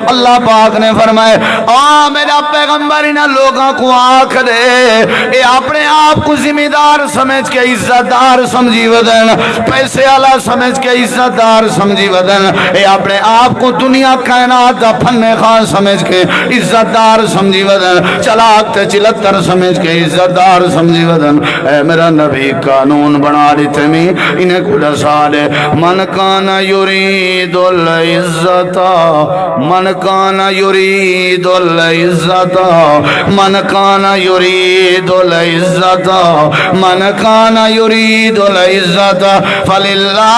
اللہ پاک نے فرمائے آ میرا پیغمبر انہاں لوگاں کو آکھ دے اے اپنے آپ کو ذمہ دار سمجھ کے عزت دار سمجھی ودن پیسے والا سمجھ کے عزت دار سمجھی ودن اے اپنے آپ کو دنیا کائنات دا فن خان سمجھ کے عزت دار سمجھی ودن چلاک تے چلتر سمجھ کے عزت دار سمجھی ودن اے میرا نبی قانون بنا دیتے میں انہیں کو دسا دے من کان یرید العزت من کان یرید العزت من کان یرید العزت من کان یرید العزت فللہ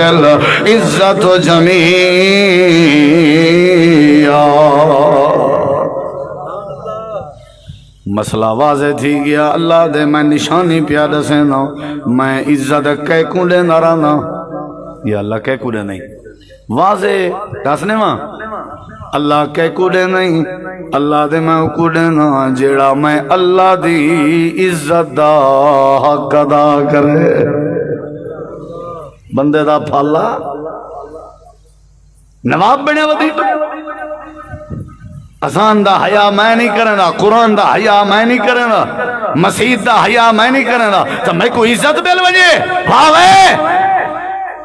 العزت جمیعا مسئلہ واضح تھی گیا اللہ دے میں نشانی پیادہ سے نا میں عزت کہہ کونڈے نہ رہنا یا اللہ کہہ کونڈے نہیں واضح دسنے ماں اللہ کہہ کونڈے نہیں اللہ دے میں کونڈے نا جیڑا میں اللہ دی عزت دا حق ادا کرے بندے دا پھالا نواب بنے ودی اذان دا حیا میں نہیں کرنا قرآن دا حیا میں نہیں کرنا مسجد دا حیا میں نہیں کرنا تو میں کو عزت بیل وجے بھاوے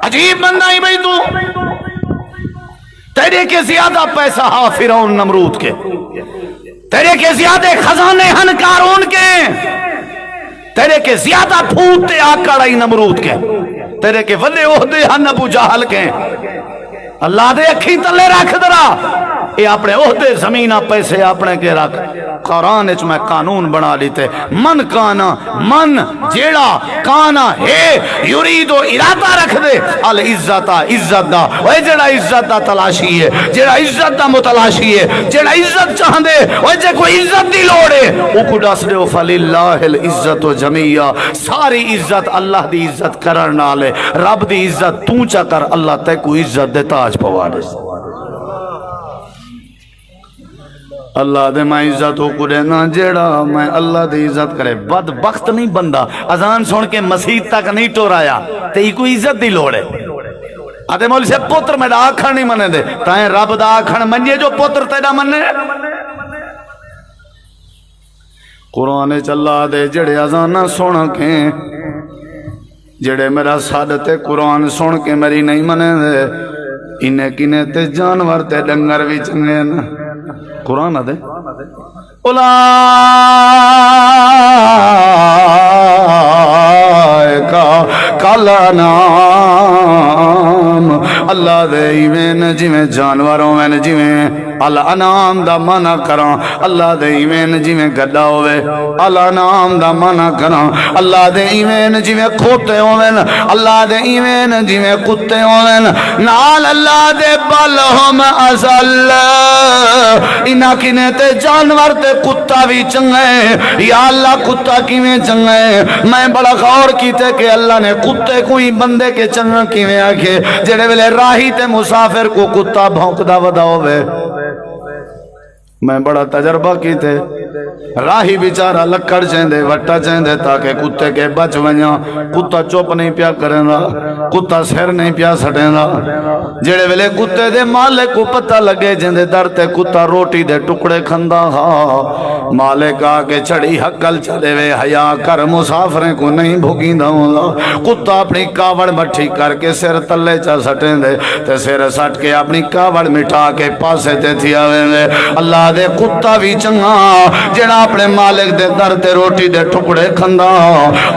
عجیب بندہ ہی بھئی تو تیرے کے زیادہ پیسہ ہا فرعون نمرود کے تیرے کے زیادہ خزانے ہن قارون کے تیرے کے زیادہ پھوٹے آکڑائی نمرود کے تیرے کے وڈے عہدے ہن ابو جہل کے اللہ دے اکھی تلے رکھ درا اے اپنے عہدے زمینہ پیسے اپنے کے رکھ قرآن اچ میں قانون بنا لیتے من کانا من جیڑا کانا ہے یرید و ارادہ رکھ دے العزت عزت دا وہ جیڑا عزت دا تلاشی ہے جیڑا عزت دا متلاشی ہے جیڑا عزت چاہ دے وہ جے کوئی عزت دی لوڑے وہ کو ڈس دے فللہ العزت جمیعا ساری عزت اللہ دی عزت کرنا لے رب دی عزت تو چا کر اللہ تے کو عزت دے تاج پوا دے اللہ دے میں عزت ہو کرے نا جیڑا میں اللہ دے عزت کرے بدبخت نہیں بندہ اذان سن کے مسجد تک نہیں ٹورایا تے کوئی عزت دی لوڑے آدھے مولی سے پتر میں دا آکھن نہیں منے دے تائیں رب دا آکھن منجے جو پتر تیڑا منے قرآن چلا دے جڑے اذان سن کے جڑے میرا سادتے قرآن سن کے میری نہیں منے دے انہیں کنے تے جانور تے ڈنگر بھی چنگے نا قرآن دے اولائکا کالانام اللہ دے ایمین جویں جانوروں میں جویں الانام دا مانا کراں اللہ دے ایمین جویں گڈا ہوئے الانام دا مانا کراں اللہ دے ایمین جویں کھوتے ہوئے اللہ دے ایمین جویں کتے ہوئے نال اللہ دے بالہم ازل انہاں کنے تے جانور تے کتا بھی چنگے یا اللہ کتا کیویں چنگے میں بڑا غور کیتے کہ اللہ نے کتے کوئی بندے کے چنگا کیویں آکھے جڑے ویلے راہی تے مسافر کو کتا بھونکدا ودا ہوئے میں بڑا تجربہ کیتے راہی بیچارہ لکڑ چیندے وٹا چیندے تاکہ کتے کے بچ ونیا کتا چوپ نہیں پیا کرنا کتا سر نہیں پیا سٹینا جڑے ویلے کتے دے مالک کو پتہ لگے جندے در تے کتا روٹی دے ٹکڑے کھندا ہاں مالک آکے چڑی حقل چلے وے حیا کر مسافریں کو نہیں بھگیندا ہوندا کتا اپنی کاوڑ مٹھی کر کے سر تلے چا سٹیندے تے سر سٹ کے اپنی کاوڑ مٹھا کے پاسے تے تھیا ویندے اللہ دے کتا بھی چنگا جڑا اپنے مالک دے در تے روٹی دے ٹکڑے کھندا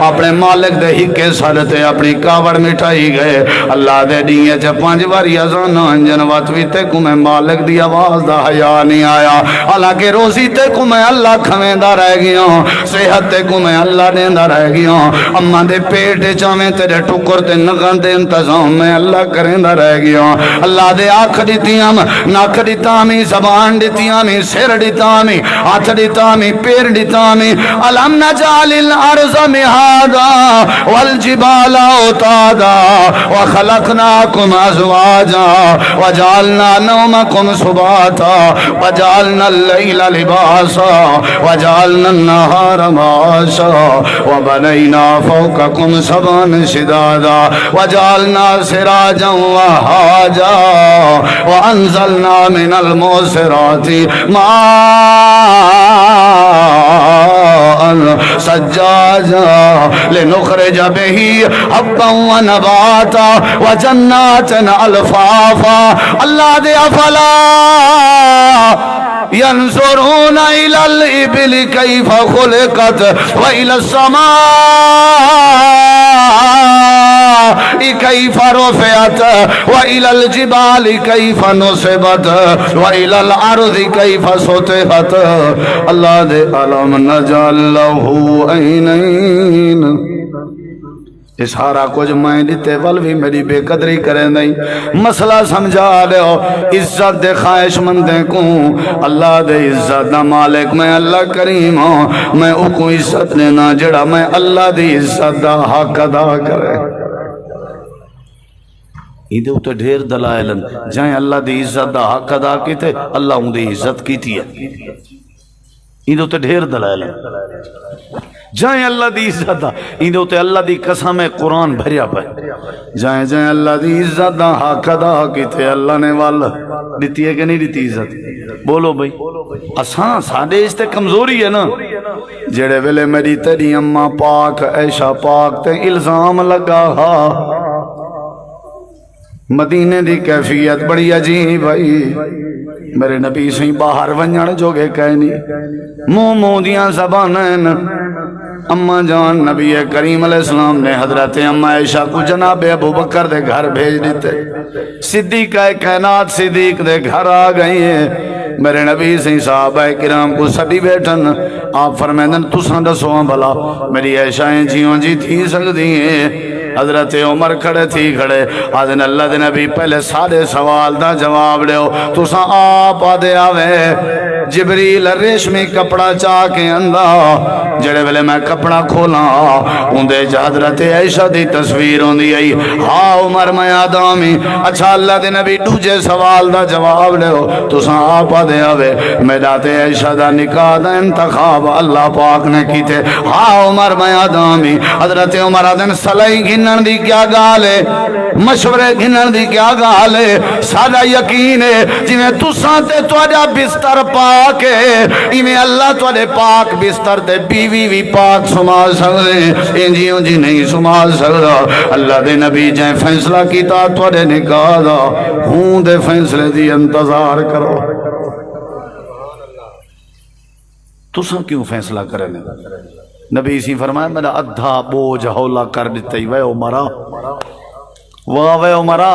اپنے مالک دے ہکے سر تے اپنی کاوڑ مٹھائی گئے اللہ دے دیئے چے 5 باری اذان انجن واتوی تے کو میں مالک دی آواز دا حیا نہیں آیا حالانکہ روزی تے کو میں اللہ کھویندا رہ گیا صحت تے کو میں اللہ دیندا رہ گیا اما دے پیٹ چاویں تیرے ٹکر تے نگن دے انتظام میں اللہ کریندا رہ گیا اللہ دے آنکھ دتیاں ناک دتا میں زبان دتیاں میں سر دتا میں ہاتھ دتا دتامی پیر دتامی الم نجعل الارض مہادا والجبال اوتادا وخلقناکم ازواجا وجعلنا نومکم سباتا وجعلنا اللیل لباسا وجعلنا النهار معاشا وبنينا فوقكم سبعا شدادا وجعلنا سراجا وهاجا وأنزلنا من المعصرات ماء سجاجا لنخرج به حبا ونباتا وجنات الفافا اللہ دے افلا ينظرون إلى الإبل كيف خلقت وإلى السماء كيف رفعت وإلى الجبال كيف نصبت وإلى الأرض كيف سطحت اللہ دے علم نجعل له عینین اس سارا کچھ میں دیتے ولوی میری بے قدری کریں نہیں مسئلہ سمجھا لے ہو عزت دے خواہش مندیں کو اللہ دے عزت دا مالک میں اللہ کریم ہوں میں اکو عزت لینا جڑا میں اللہ دے عزت دا حق ادا کرے ایدے ہوتے ڈھیر دلائلن جائیں اللہ دی عزت دا حق ادا کی تھے اللہ ان دی عزت کی تھی ایدے ہوتے ڈھیر دلائلن جائیں اللہ دی عزت دا ایندے ہوتے اللہ دی قسم قرآن بھریا پہ جائیں اللہ دی عزت دا حق ادا کیتے اللہ نے والا دیتی ہے کہ نہیں دیتی عزت بولو بھائی اساں ساڑے اس تے کمزوری ہے نا جڑے ویلے میری تیری اماں پاک عائشہ پاک تے الزام لگا مدینے دی کیفیت بڑی عجیب بھائی میرے نبی سے باہر ونجن جوگے کہنی منہ دیاں زبانیں اماں جان نبی کریم علیہ السلام نے حضرت اماں عائشہ کو جناب ابو بکر دے گھر بھیج دیتے صدیق کائنات صدیق دے گھر آ گئی ہیں میرے نبی سے صحابہ کرام کو سبھی بیٹھن آپ فرمیدن تساں دسو بھلا میری عائشہ جیوں جی تھی سکتی ہیں حضرت عمر کھڑے تھی کھڑے آدھن اللہ دے نبی پہلے سارے سوال دا جواب لے ہو تو سا آپ آدھے آوے جبریل ریشمی کپڑا چاہ کے اندھا جڑے ویلے میں کپڑا کھولا اندھے حضرت عائشہ دی تصویر ہوندی آئی ہاں عمر میں آدامی اچھا اللہ دے نبی دوجے سوال دا جواب لے ہو تو سا آپ آدھے آوے میرات عائشہ دا نکاح دا انتخاب اللہ پاک نے کی تھے ہاں عمر میں آدامی حضرت عمر آدھن سلائی گھنن دی کیا گالے مشورے گھنن دی کیا گالے سادہ یقین ہے جنہیں تو سانتے تو آجا بستر پاک ہے انہیں اللہ تو آجا پاک بستر دے بیوی بھی پاک سمال سکتے انجیوں جی نہیں سمال سکتا اللہ دے نبی جائیں فیصلہ کیتا تو آجا نکاح دا ہوں دے فیصلے دی انتظار کرو تو ساں کیوں فیصلہ کریں نبی اسی فرمایا میرا ادھا بوجھ ہولا کر دیتا ہی وے عمرہ واہ وے عمرہ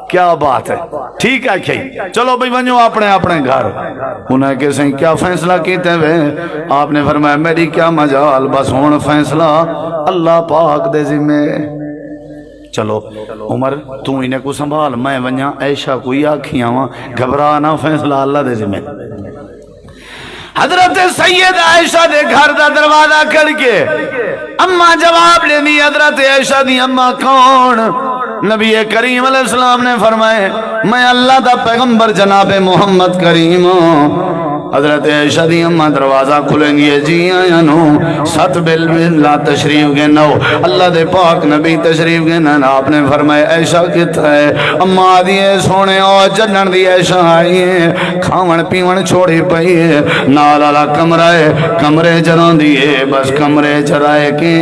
کیا بات ہے ٹھیک ہے کھئی چلو بھئی ونجو اپنے گھر انہیں کیسے کیا فیصلہ کیتے ہوئے آپ نے فرمایا میری کیا مجال بس ہون فیصلہ اللہ پاک دے ذمہ چلو عمر تو انہیں کو سنبھال میں ونجا عائشہ کوئی آکھیاں وہاں گھبرانا فیصلہ اللہ دے ذمہ حضرت سید عائشہ دے گھر دا دروازہ کھڑ کے اماں جواب لینی حضرت عائشہ دی اماں کون نبی کریم علیہ السلام نے فرمائے میں اللہ دا پیغمبر جناب محمد کریم حضرت عائشہ دی اماں دروازہ کھلیں گی جی آیا نو ست باللہ تشریف گے نو اللہ دے پاک نبی تشریف گے نا آپ نے فرمائے عائشہ کتا ہے اماں دیئے سونے اور جنن دی عائشہ آئیے کھاون پیون چھوڑی پئیے نالالا کمرے جران دیئے بس کمرے جرائے کے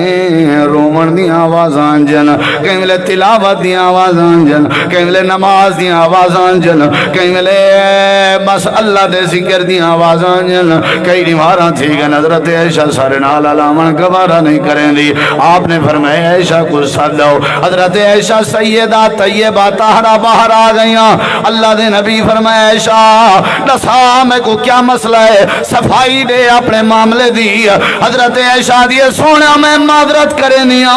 رومن دی آوازان جن کہیں ملے تلاوت دی آوازان جن کہیں ملے نماز دی آوازان جن کہیں ملے بس اللہ دے ذکر دی آوازان جن کئی دیواراں تھی گا حضرت عائشہ سارے نال علامن گوارا نہیں کریں دی آپ نے فرمائے عائشہ کو ساتھ لو حضرت عائشہ سیدہ طیبہ طاہرہ باہر آ گئیاں اللہ دے نبی فرمائے عائشہ دسا میں کو کیا مسئلہ ہے صفائی دے اپنے معاملے دی حضرت عائشہ دیئے سونا میں معذرت کرے نیا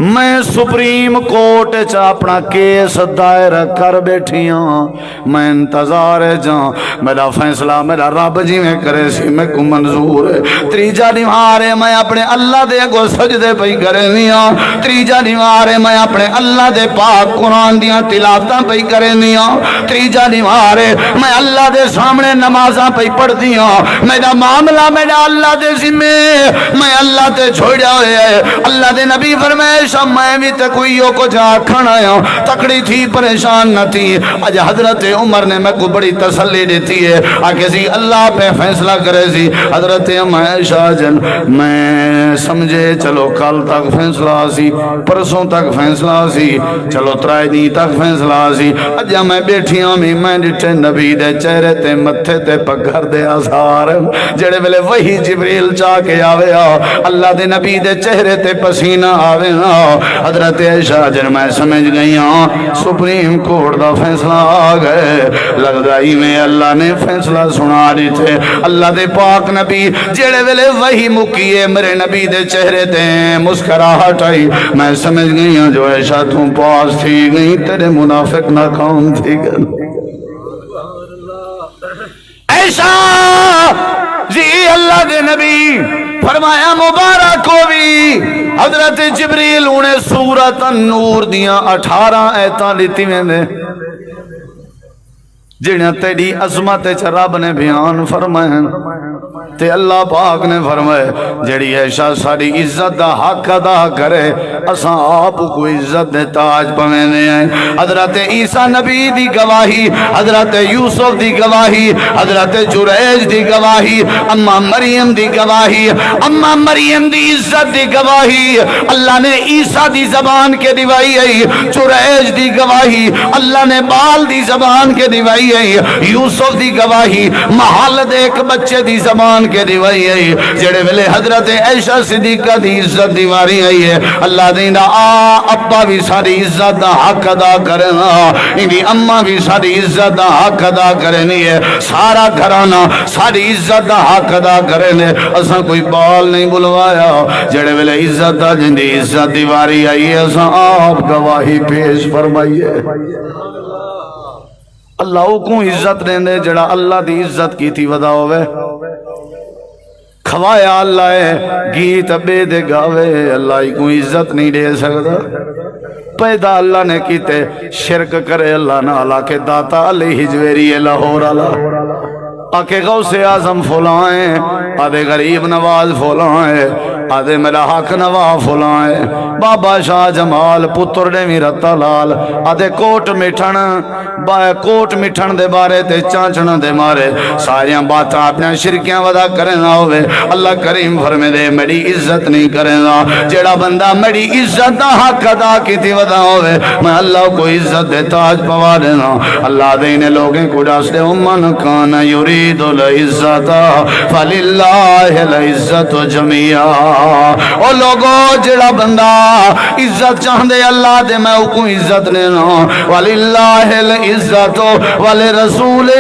میں سپریم کورٹ چ اپنا کیس دائر کر بیٹھی ہاں، میں انتظار جاں میرا فیصلہ میرا رب جی میں کرے سی میں کو منظور ہے۔ تریجا دیوارے میں اپنے اللہ دے اگو سجدے پئی کرے نیاں، تریجا دیوارے میں اپنے اللہ دے پاک قرآن دیاں تلاوتاں پئی کرے نیاں، تریجا دیوارے میں اللہ دے سامنے نمازاں پئی پڑھ دیاں، میرا معاملہ میرا اللہ دے ذمے، میں اللہ تے چھوڑیا ہویا ہے۔ اللہ دے نبی فرمائے میں بھی تے کوئی یو کو جا کھانا آیا تکڑی تھی پریشان نہ تھی۔ آج حضرت عمر نے میں کو بڑی تسلی دیتی ہے آگے سی اللہ پہ فیصلہ کرے سی۔ حضرت عائشہ جن میں سمجھے چلو کل تک فیصلہ سی، پرسوں تک فیصلہ سی، چلو ترائے دی تک فیصلہ سی۔ اج میں بیٹھی ہوں میں ڈٹھے نبی دے چہرے تے متھے تے پگھر دے آثار جڑے ویلے وہی جبریل چاہ کے آوے اللہ دے نبی دے چہرے تے پسینہ آوے حضرت عائشہ جن میں سمجھ گئی ہوں سپریم کورٹ دا فیصلہ آ گئے، لگ گئی میں اللہ نے فیصلہ سنا دیتے۔ اللہ دے پاک نبی جڑے ویلے وہی مکیے میرے نبی دے چہرے تے مسکراہٹ آئی، میں سمجھ گئی ہوں جو عائشہ تو پاس تھی گئی تیرے منافق ناکام تھی گئی۔ عائشہ جی اللہ دے نبی فرمایا مبارک ہو بھی حضرت جبریل انہیں سورۃ النور دیاں 18 ایتاں لیتی میں نے جنہیں تیری عظمت رب نے بیان فرمائے تے اللہ پاک نے فرمائے جڑی عائشہ ساری عزت دا حق ادا کرے اساں آپ کو عزت دے تاج پویندے ہیں۔ حضرت عیسیٰ نبی دی گواہی، حضرت یوسف دی گواہی، حضرت جریج دی گواہی، اما مریم دی گواہی، اما مریم دی عزت دی گواہی اللہ نے عیسیٰ دی زبان کے دیوائی ہے، جریج دی گواہی اللہ نے بال دی زبان کے دیوائی ہے، یوسف دی گواہی محل دے ایک بچے دی زبان کے دیوائی ہے، جڑے ویلے حضرت عائشہ صدیقہ دی عزت دیواری آئی ہے اللہ دیندہ ابا بھی ساری عزت دا حق ادا کرنا، انہی اماں بھی ساری عزت دا حق ادا کرنی ہے، سارا گھرانا ساری عزت دا حق ادا کرنے۔ اساں کوئی بال نہیں بلوایا، جڑے ویلے عزت دا جندی عزت دیواری آئی ہے اساں آپ گواہی پیش فرمائیے۔ اللہ کو عزت دیندے جڑا اللہ دی عزت کی تھی ودا ہوئے، کھوایا اللہ ہے گیت بے دے گاوے اللہ کو عزت نہیں دے سکتا۔ پیدا اللہ نے کیتے شرک کرے اللہ نالا کے داتا علیہ جویری لاہور اللہ آکے غوث اعظم فلائیں، آدھے غریب نواز فلائیں، آدھے میرا حق نوا فلائیں، بابا شاہ جمال پتر نے میرا تلال، آدھے کوٹ مٹھن کوٹ مٹھن دے بارے تے چانچن دے مارے ساریاں باتاں اپنے شرکیاں ودا کرنا ہوئے۔ اللہ کریم فرمے دے میری عزت نہیں کرنا، جیڑا بندہ میری عزت دا حق ادا کی تھی ودا ہوئے میں اللہ کو عزت دے تاج پوا دینا۔ اللہ دینے لوگیں کو ڈاس دے امن کان یرید العزت فللہ العزت جميعا، او لوگو جڑا بندہ عزت چاہندے اللہ دے میں کو عزت لینا، وللہ العزت ولرسولہ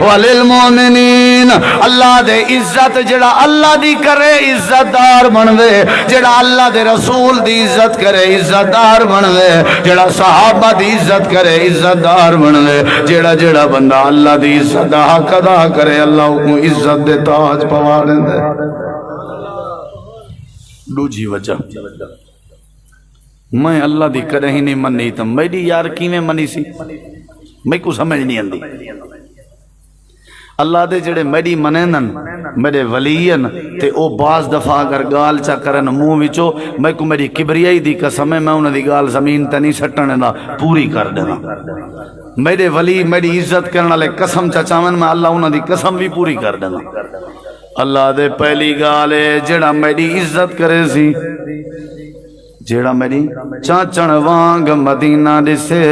وللمؤمنین، اللہ دے عزت جڑا اللہ دی کرے عزت دار بن دے، جڑا اللہ دے رسول دی عزت کرے عزت دار بن دے، جڑا صحابہ دی عزت کرے عزت دار بن دے، جڑا بندہ اللہ دی عزت دا حق ادا کرے اللہ کو عزت دے تاج پوا دے۔ دوجی وجہ میں اللہ دی کرے ہی نہیں منی تو میری یار کیویں منی سی میں کو سمجھ نہیں آندی۔ اللہ دے جڑے میری منینن میرے ولیین تے او بعض دفعہ اگر گال چا کرن منہ وچوں میں کو میری کبریائی دی قسم ہے میں انہاں دی گال زمین تے نہیں سٹن دا پوری کر دینا۔ میرے ولی میری عزت کرنے والے قسم چا چاون میں اللہ انہاں دی قسم بھی پوری کر دینا۔ اللہ دے پہلی گال ہے جڑا میری عزت کرے سی، جیڑا میری چاچن وانگ مدینہ دسے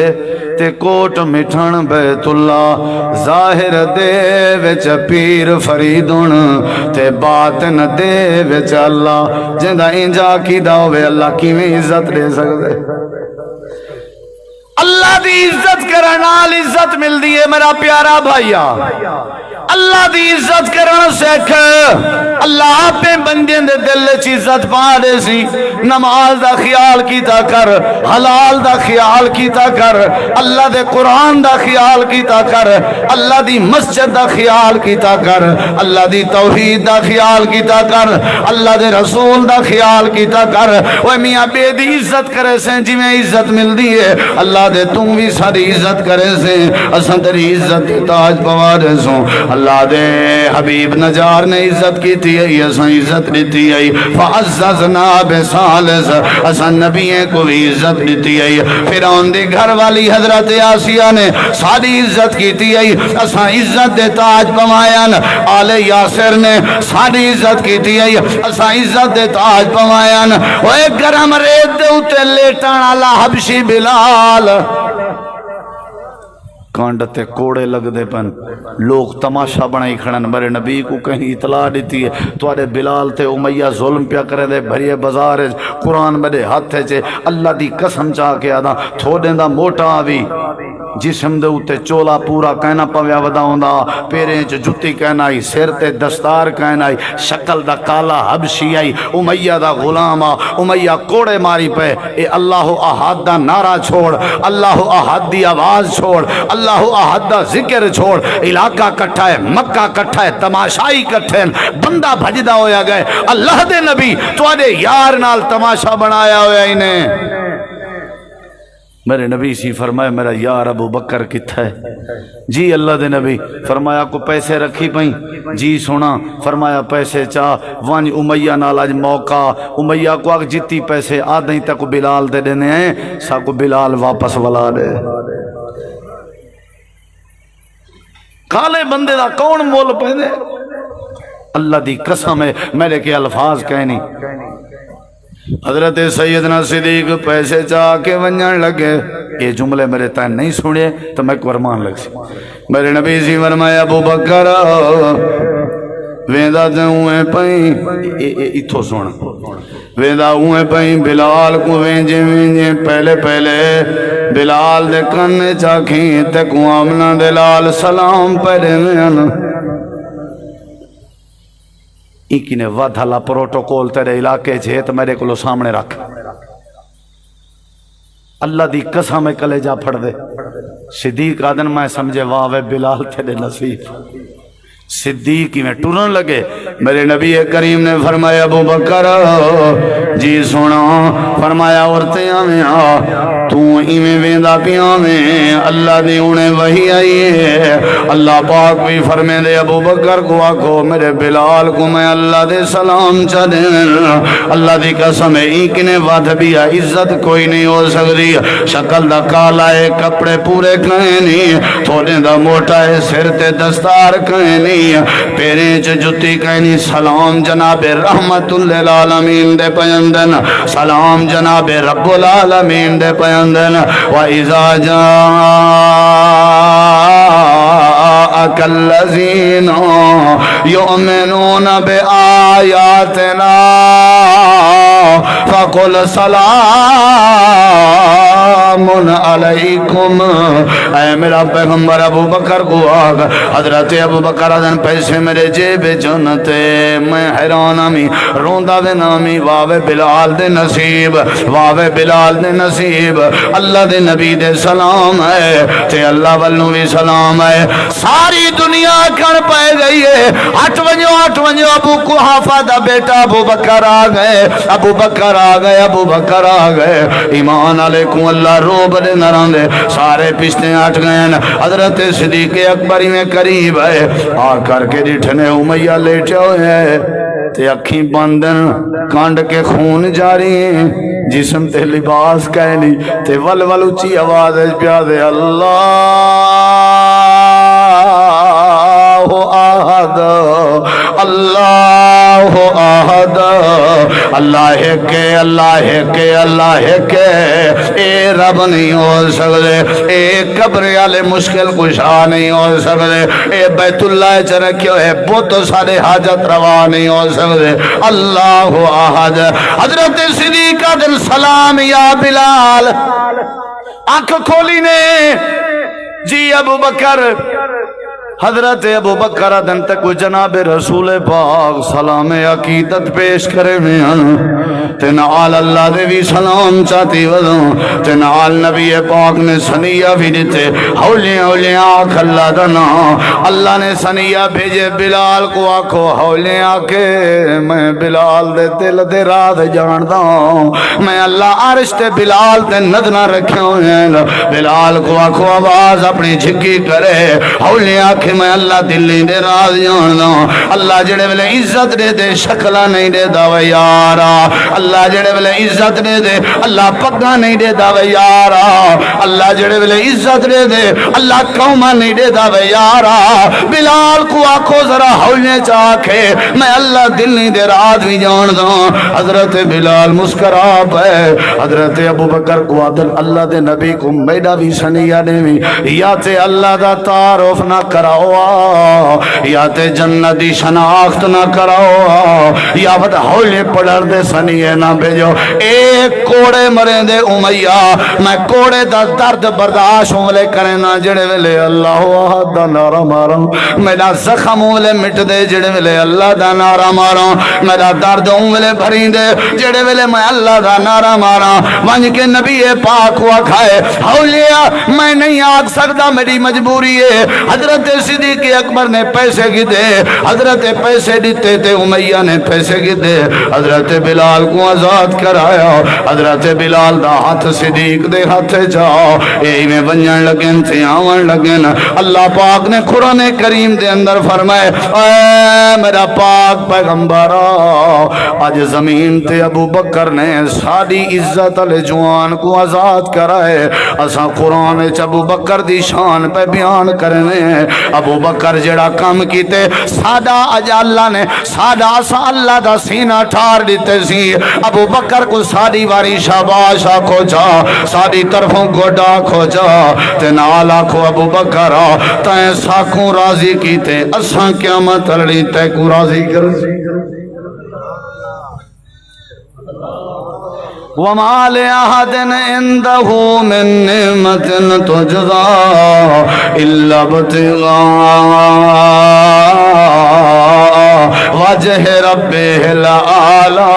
تے کوٹ مٹھن بیت اللہ، ظاہر دے وچ پیر فریدن تے باطن دے وچ اللہ، جندہ انجا کی داوے اللہ کی میں عزت دے سکتے۔ اللہ دی عزت کرنال عزت مل دیئے میرا پیارا بھائیا۔ اللہ دی عزت کرنا سیکھ اللہ آپ بندے دے دل چ عزت پا دے سی نماز دا خیال کیتا کر حلال دا خیال کیتا کر اللہ دے قرآن دا خیال کیتا کر اللہ دی مسجد دا خیال کیتا کر اللہ دی توحید دا خیال کیتا کر اللہ دے رسول دا خیال کیتا کر وہ میاں بے دی عزت کرے سے جی میں عزت مل دی ہے اللہ دے تم بھی ساری عزت کرے سے اساں تیری عزت تاج پوا دے سوں اللہ دے حبیب نجار نے عزت کی تھی اساں عزت دیتی ہے فعززنا بثالث اساں نبیوں کو بھی عزت دیتی ہے فرعون دی گھر والی حضرت آسیہ نے ساری عزت کی تھی ہے اساں عزت دے تاج پوایا آل یاسر نے ساری عزت کی تھی ہے اساں عزت دے تاج پوایا وہ ایک گرم ریت دے اتے لیٹان والا حبشی بلال کانڈتے کوڑے لگ دے پن لوگ تماشا بنائی کھڑن میرے نبی کو کہیں اطلاع دیتی ہے توارے بلال تے امیہ ظلم پیا کرے دے بھریے بازار قرآن میرے ہاتھ ہے اللہ دی قسم چاہ کے آدھا تھوڑے دا موٹا آوی جسم دے اتے چولا پورا کہنا پویا ودا ہوندا پیریں چ جتی کہنا آئی سر تے دستار کہنا آئی شکل دا کالا حبشی آئی امیہ دا غلام امیہ کوڑے ماری پہ اے اللہ احد دا نعرہ چھوڑ اللہ احد دی آواز چھوڑ اللہ احد دا ذکر چھوڑ علاقہ کٹھا ہے مکہ کٹھا ہے تماشائی کٹھے بندہ بھجدہ ہویا گئے اللہ دے نبی تو آدھے یار نال تماشا بنایا ہویا انہیں میرے نبی سی فرمایا میرا یار ابو بکر کتھا ہے جی اللہ دے نبی فرمایا کو پیسے رکھی پئیں جی سونا فرمایا پیسے چاہ وانی امیہ نال آج موقع امیہ کو اگ جتی پیسے آدھیں تک بلال دے دینے ہیں سا کو بلال واپس ولا دے کالے بندے دا کون مول پہنے اللہ دی قسم ہے میرے کے الفاظ کہنی حضرت سیدنا صدیق پیسے چاہ کے ونجن لگے یہ جملے میرے تائیں نہیں سنے تو میں قرمان لگ سی میرے نبی سی فرمایا ابو بکر ویندہ دیں پائیں اتھو سونا ویندہ ہوئے پائیں بلال کو وینجے پہلے بلال دے کنے چاکھیں تک آمنہ دلال سلام پہلے میں ایک نے وادھالا پروٹوکول تیرے علاقے چھے تو میرے کو سامنے رکھ اللہ دی قسم کلے جا پھڑ دے صدیق آدن میں سمجھے واوے بلال تیرے نصیب صدیقی میں ٹورن لگے میرے نبی کریم نے فرمایا ابو بکر جی سونا فرمایا عورتیں آمیں تو ایمیں ویندہ پیاں میں اللہ دی انہیں وہی آئی ہے اللہ پاک بھی فرمے دے ابو بکر کو آکھو میرے بلال کو میں اللہ دے سلام چاہدے اللہ دی قسم ایک نے وعد بھی عزت کوئی نہیں ہو سکتی شکل دا کالا ہے کپڑے پورے کہیں نہیں تھوڑے دا موٹا ہے سر تے دستار کہیں نہیں پیریں چ جتی کہیں سلام جناب رحمت للعالمین دے پیندن سلام جناب رب العالمین دے پیندن وَإِذَا جَاءَكَ الَّذِينَ يُؤْمِنُونَ بِآيَاتِنَا فَقُلْ سَلَامٌ عَلَيْكُمْ اے میرا پیغمبر ابو بکر کو آگ حضرت ابو بکر آدن پیسے میرے جیب جنتے میں حیران آمی روندہ دے نامی واوے بلال دے نصیب واوے بلال دے نصیب اللہ دے نبی دے سلام ہے تے اللہ والنو بھی سلام ہے ساری دنیا کر پائے گئی ہے ہٹ ونجو ابو قحافہ دا بیٹا ابو بکر آ گئے ابو بکر آ گئے ابو بکر آ گئے ایمان علیکم اللہ روب دے نران دے سارے پشتے ہٹ گئے حضرت صدیق اکبری میں قریب ہے آ کر کے ڈٹھنے امیہ لیٹے ہوئے تے اکھیں بندن کانڈ کے خون جاری جسم تے لباس کہنی تے ول اچھی آواز پیا دے اللہ احد اللہ احد اللہ کے اے رب نہیں ہو سکتے اے قبر والے مشکل کشا نہیں ہو سکتے اے بیت اللہ چ رکھے ہوئے بت سارے حاجت روا نہیں ہو سکتے اللہ احد حضرت صدیق دل سلام یا بلال آنکھ کھولی نے جی ابو بکر حضرت ابو بکر دن تک جناب رسول پاک سلام عقیدت پیش کرے میں تے نال اللہ دے بھی سلام چاہتی ودوں تے نال نبی پاک نے سنیہ بھی دیتے ہولیاں ہولیاں آکھ اللہ دنا اللہ نے سنیہ بھیجے بلال کو آکھو ہولیاں کے میں بلال دے دل دے راز جاندہ میں اللہ عرش تے بلال تے ندنہ رکھے ہوئے بلال کو آکھو آواز اپنی جھکی کرے ہولیاں کہ میں اللہ دلی دے راز جاندہ اللہ جڑے ویلے عزت دے دے شکلہ نہیں دے داوے یارا اللہ جڑے ویلے عزت دے دے اللہ پگا نہیں دے داوے یارا اللہ جڑے ویلے عزت دے دے اللہ قومہ نہیں دے داوے یارا بلال کو آکھو ذرا ہولیاں چاکھے میں اللہ دلی دے راز بھی جاندہ حضرت بلال مسکراب ہے حضرت ابو بکر کو عدل اللہ دے نبی کو میڈا بھی سنیہ دے بھی یا تے اللہ دا تعارف نہ کراؤ یا تے جنتی شناخت نہ کراؤ یا بتا ہولی پڑھر دے سنیے نہ بھیجو ایک کوڑے مرے دے امیہ میں کوڑے دا درد برداشت ہولے کرے نہ جڑے ویلے اللہ وحد دا نارا مارا میرا زخم ہولے مٹ دے جڑے ویلے اللہ دا نارا مارا میرا درد ہولے بھری دے جڑے ویلے میں اللہ دا نارا مارا ونج کے نبی پاک ہوا کھائے ہولیاں میں نہیں آگ سکتا میری مجبوری ہے حضرت صدیق اکبر نے پیسے کی دے حضرت پیسے دیتے تھے امیہ نے پیسے کی دے حضرت بلال کو آزاد کرایا حضرت بلال دا ہاتھ صدیق دے ہاتھ جاؤ اے میں بنجن لگن تھے آون لگن اللہ پاک نے قرآن کریم دے اندر فرمائے اے میرا پاک پیغمبر آج زمین تے ابو بکر نے ساری عزت علی جوان کو آزاد کرائے اساں قرآن چ ابو بکر دی شان پہ بیان کرنے ابو بکر جڑا کام کیتے سادہ اج اللہ نے سادہ سا اللہ دا سینہ ٹھار دیتے سی ابو بکر کو ساری واری شاباش آکھو جا ساری طرفوں گوڑا کھو جا تے نال آکھو ابو بکر تائیں ساکھوں راضی کیتے اساں قیامت لڑی تے کو راضی کر وَمَا لِأَحَدٍ عِندَهُ مِن نِّعْمَةٍ تُجْزَىٰ إِلَّا ابْتِغَاءَ وَجْهِ رَبِّهِ الْأَعْلَىٰ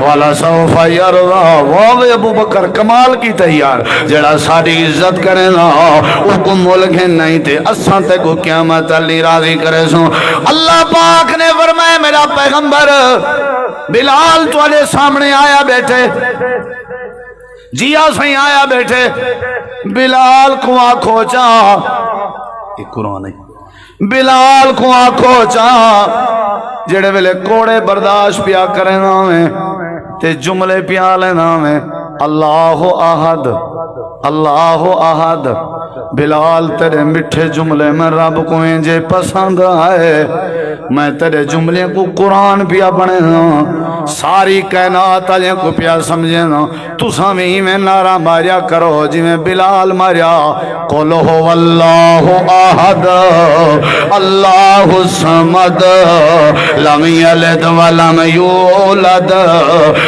وَلَسَوْفَ يَرْضَىٰ وہ ابو بکر کمال کی تیار جڑا ساری عزت کرے نا اس کو ملک نہیں تھے اساں تے کو قیامت علی راضی کرے سو اللہ پاک نے فرمایا میرا پیغمبر بلال تمہارے سامنے آیا بیٹھے جیا سہی آیا بیٹھے بلال کو آنکھو چاہ ایک قرآن ہے بلال کو آنکھو چاہ جڑے ویلے کوڑے برداشت پیا کرے نامے تے جملے پیا لے نامے اللہ احد اللہ احد بلال تیرے مٹھے جملے میں رب کو انجے پسند آئے میں تیرے جملے کو قرآن پیا پڑھے نا ساری کائنات علیہ کو پیا سمجھے نا تو سامی میں نعرہ ماریا کرو جی میں بلال ماریا قل هو اللہ احد اللہ الصمد لم یلد ولم یولد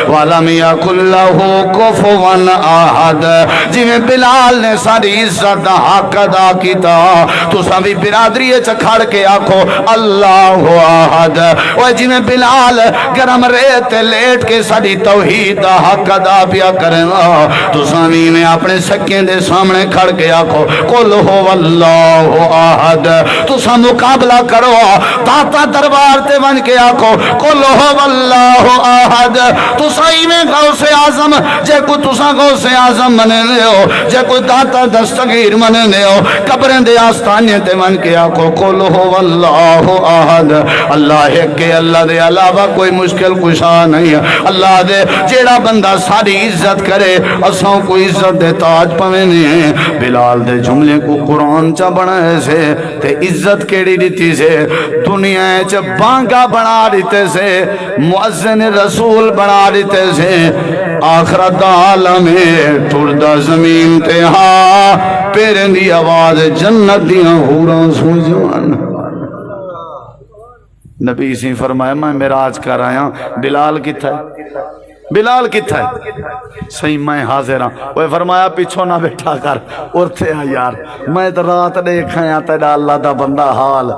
ولم یکن لہ کفوا احد جی میں بلال نے ساری عزت حق ادا کیتا تو سبھی برادری چکھڑ کے آکھو اللہ احد وہ جی میں بلال گرم ریت لیٹ کے ساری توحید حق ادا پیا کرنا تو سبھی میں اپنے سکیں دے سامنے کھڑ کے آکھو قل هو اللہ احد تو سا مقابلہ کرو داتا دربار تے بن کے آکھو قل هو اللہ احد تو سائی میں غوث اعظم جے کو تو سا غوث اعظم منے لے ہو جے کوئی داتا دستگیر منے لے ہو قبریں دے آستانے تے من کے آکھو قل هو اللہ احد اللہ ہے کہ اللہ دے علاوہ کوئی مشکل کشا نہیں ہے اللہ دے جیڑا بندہ ساری عزت کرے اساں کوئی عزت دے تاج پویں نہیں بلال دے جملے کو قرآن چا بنائے سے تے عزت کیڑی دیتی سے دنیا چا بانگا بنا دیتے سے مؤذن رسول بنا دیتے سے آخرت عالم ٹردہ زمین تے ہاں پیرن دی آواز جنت دیاں حوراں سوجوان نبی سی فرمایا میں معراج کر آیا بلال کی تھا بلال کتھا ہے؟ صحیح میں حاضر ہاں. وہ فرمایا پیچھوں نہ بیٹھا کر اورتے آ یار میں تو رات دیکھا یا تیرا اللہ دا بندہ حال.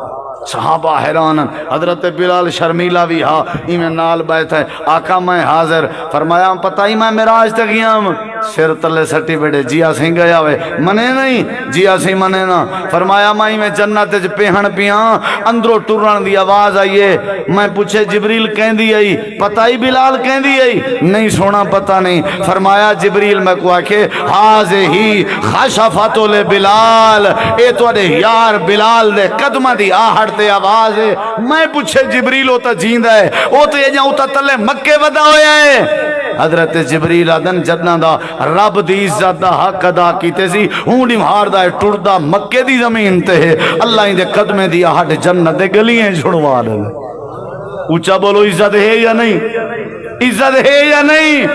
صحابہ حیران. حضرت بلال شرمیلا بھی ہاں ایمیں نال بیٹھا ہے. آقا میں حاضر. فرمایا پتہ ہی میں معراج تے گیا ہوں. سر تلے سٹی بیٹھے جیا سی گیا ہوئے منے نہیں جیا سی منے نا. فرمایا میں جنت وچ پہن پیاں اندروں ٹرن دی آواز آئیے. میں پوچھے جبریل کہندی آئی پتہ ہی بلال کہندی آئی نہیں سونا پتہ نہیں. فرمایا جبریل میں کو آکھے ہی خشفت بلال اے تواڈے یار بلال دے قدماں دی آہٹ تے آواز ہے. میں پوچھے جبریل او تا جیندا ہے او تے اجاں او تا تلے مکے ودا ہویا ہے. حضرت جبریل آدن جدنا دا رب دی عزت دا حق ادا کیتے سی ہونڈی مہار دا ٹردا مکے دی زمین تے ہے. اللہ ہی دے قدمے دی آہٹ جنت دے گلیاں چھڑوا دے. اونچا بولو عزت ہے یا نہیں؟ عزت ہے یا نہیں؟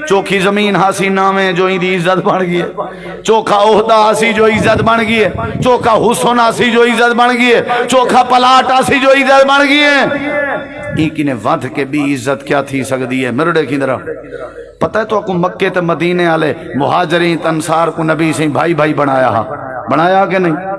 چوکھی زمین ہاسی نامے جو ہی دی عزت بن گئی ہے. چوکھا عہدہ ہاسی جو عزت بن گئی ہے. چوکھا حسن ہاسی جو عزت بن گئی ہے. چوکھا پلاٹ ہاسی جو عزت بن گئی ہے. ایک نے ودھ کے بھی عزت کیا تھی سکتی ہے. مرڑے کی طرح پتہ ہے تو کو مکے تے مدینے والے مہاجرین انصار کو نبی سے بھائی بھائی بنایا ہا بنایا کہ نہیں؟